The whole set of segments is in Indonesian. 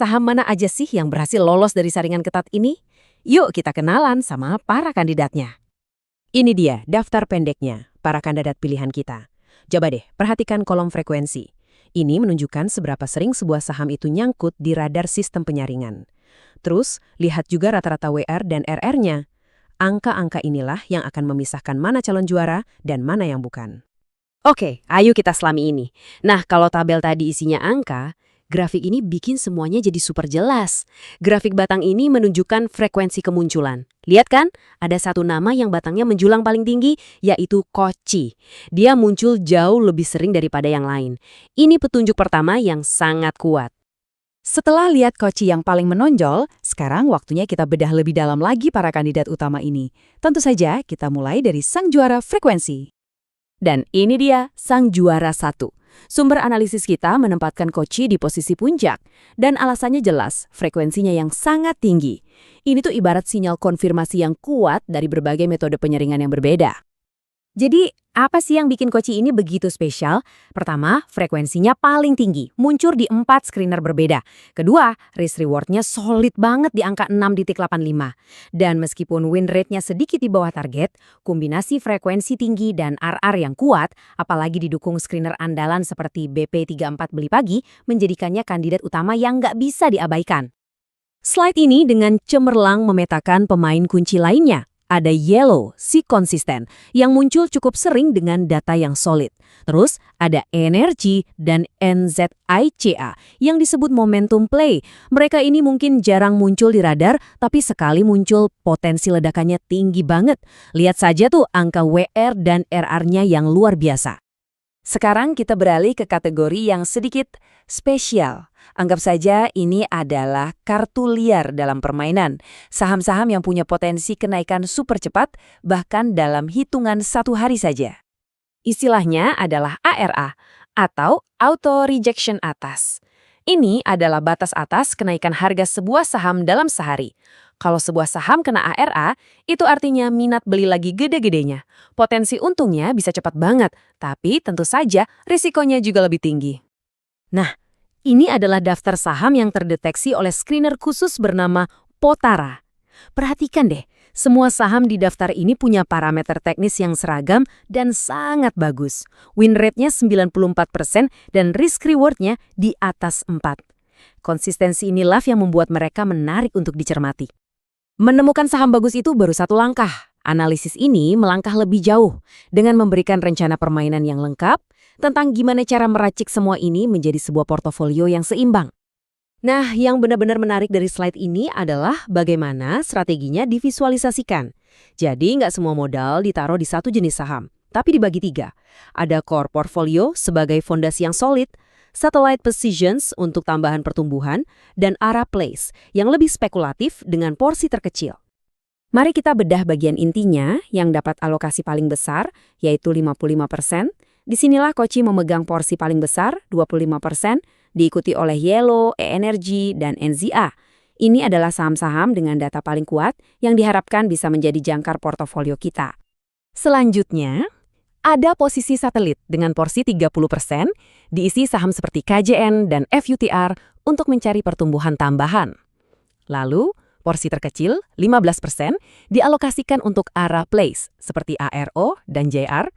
Saham mana aja sih yang berhasil lolos dari saringan ketat ini? Yuk kita kenalan sama para kandidatnya. Ini dia daftar pendeknya, para kandidat pilihan kita. Coba deh, perhatikan kolom frekuensi. Ini menunjukkan seberapa sering sebuah saham itu nyangkut di radar sistem penyaringan. Terus, lihat juga rata-rata WR dan RR-nya. Angka-angka inilah yang akan memisahkan mana calon juara dan mana yang bukan. Oke, ayo kita selami ini. Nah, kalau tabel tadi isinya angka, grafik ini bikin semuanya jadi super jelas. Grafik batang ini menunjukkan frekuensi kemunculan. Lihat kan? Ada satu nama yang batangnya menjulang paling tinggi, yaitu Koci. Dia muncul jauh lebih sering daripada yang lain. Ini petunjuk pertama yang sangat kuat. Setelah lihat Koci yang paling menonjol, sekarang waktunya kita bedah lebih dalam lagi para kandidat utama ini. Tentu saja kita mulai dari sang juara frekuensi. Dan ini dia sang juara satu. Sumber analisis kita menempatkan Koci di posisi puncak. Dan alasannya jelas, frekuensinya yang sangat tinggi. Ini tuh ibarat sinyal konfirmasi yang kuat dari berbagai metode penyaringan yang berbeda. Jadi, apa sih yang bikin Koci ini begitu spesial? Pertama, frekuensinya paling tinggi, muncul di 4 screener berbeda. Kedua, risk-reward-nya solid banget di angka 6,85. Dan meskipun win rate-nya sedikit di bawah target, kombinasi frekuensi tinggi dan RR yang kuat, apalagi didukung screener andalan seperti BP34 beli pagi, menjadikannya kandidat utama yang nggak bisa diabaikan. Slide ini dengan cemerlang memetakan pemain kunci lainnya. Ada Yellow, si konsisten, yang muncul cukup sering dengan data yang solid. Terus ada Energy dan NZICA yang disebut momentum play. Mereka ini mungkin jarang muncul di radar, tapi sekali muncul potensi ledakannya tinggi banget. Lihat saja tuh angka WR dan RR-nya yang luar biasa. Sekarang kita beralih ke kategori yang sedikit spesial. Anggap saja ini adalah kartu liar dalam permainan. Saham-saham yang punya potensi kenaikan super cepat, bahkan dalam hitungan 1 hari saja. Istilahnya adalah ARA, atau Auto Rejection Atas. Ini adalah batas atas kenaikan harga sebuah saham dalam sehari. Kalau sebuah saham kena ARA, itu artinya minat beli lagi gede-gedenya. Potensi untungnya bisa cepat banget, tapi tentu saja risikonya juga lebih tinggi. Nah, ini adalah daftar saham yang terdeteksi oleh screener khusus bernama Potara. Perhatikan deh, semua saham di daftar ini punya parameter teknis yang seragam dan sangat bagus. Win rate-nya 94% dan risk reward-nya di atas 4. Konsistensi inilah yang membuat mereka menarik untuk dicermati. Menemukan saham bagus itu baru satu langkah. Analisis ini melangkah lebih jauh dengan memberikan rencana permainan yang lengkap tentang gimana cara meracik semua ini menjadi sebuah portofolio yang seimbang. Nah, yang benar-benar menarik dari slide ini adalah bagaimana strateginya divisualisasikan. Jadi, nggak semua modal ditaruh di satu jenis saham, tapi dibagi 3. Ada core portfolio sebagai fondasi yang solid, satellite positions untuk tambahan pertumbuhan, dan ARA plays yang lebih spekulatif dengan porsi terkecil. Mari kita bedah bagian intinya yang dapat alokasi paling besar, yaitu 55%. Disinilah Koci memegang porsi paling besar, 25%, diikuti oleh Yellow, E-Energy, dan NZA. Ini adalah saham-saham dengan data paling kuat yang diharapkan bisa menjadi jangkar portofolio kita. Selanjutnya, ada posisi satelit dengan porsi 30%, diisi saham seperti KJN dan FUTR untuk mencari pertumbuhan tambahan. Lalu, porsi terkecil, 15%, dialokasikan untuk ARA plays seperti ARO dan JR.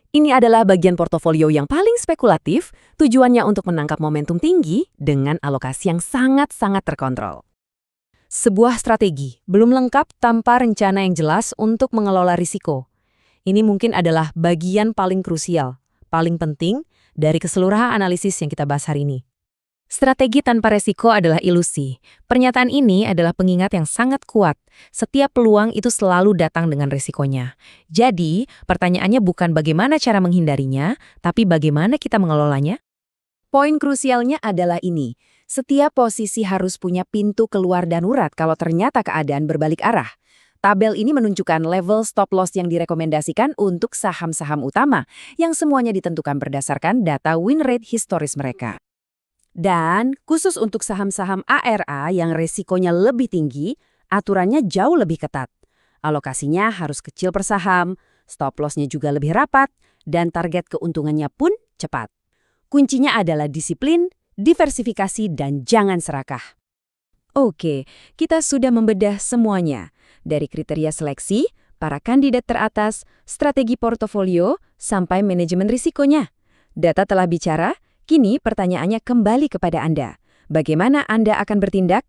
Ini adalah bagian portofolio yang paling spekulatif, tujuannya untuk menangkap momentum tinggi dengan alokasi yang sangat-sangat terkontrol. Sebuah strategi belum lengkap tanpa rencana yang jelas untuk mengelola risiko. Ini mungkin adalah bagian paling krusial, paling penting dari keseluruhan analisis yang kita bahas hari ini. Strategi tanpa resiko adalah ilusi. Pernyataan ini adalah pengingat yang sangat kuat. Setiap peluang itu selalu datang dengan resikonya. Jadi, pertanyaannya bukan bagaimana cara menghindarinya, tapi bagaimana kita mengelolanya. Poin krusialnya adalah ini. Setiap posisi harus punya pintu keluar darurat kalau ternyata keadaan berbalik arah. Tabel ini menunjukkan level stop loss yang direkomendasikan untuk saham-saham utama, yang semuanya ditentukan berdasarkan data win rate historis mereka. Dan khusus untuk saham-saham ARA yang resikonya lebih tinggi, aturannya jauh lebih ketat. Alokasinya harus kecil per saham, stop loss-nya juga lebih rapat, dan target keuntungannya pun cepat. Kuncinya adalah disiplin, diversifikasi, dan jangan serakah. Oke, kita sudah membedah semuanya. Dari kriteria seleksi, para kandidat teratas, strategi portofolio, sampai manajemen risikonya. Data telah bicara, kini pertanyaannya kembali kepada Anda. Bagaimana Anda akan bertindak?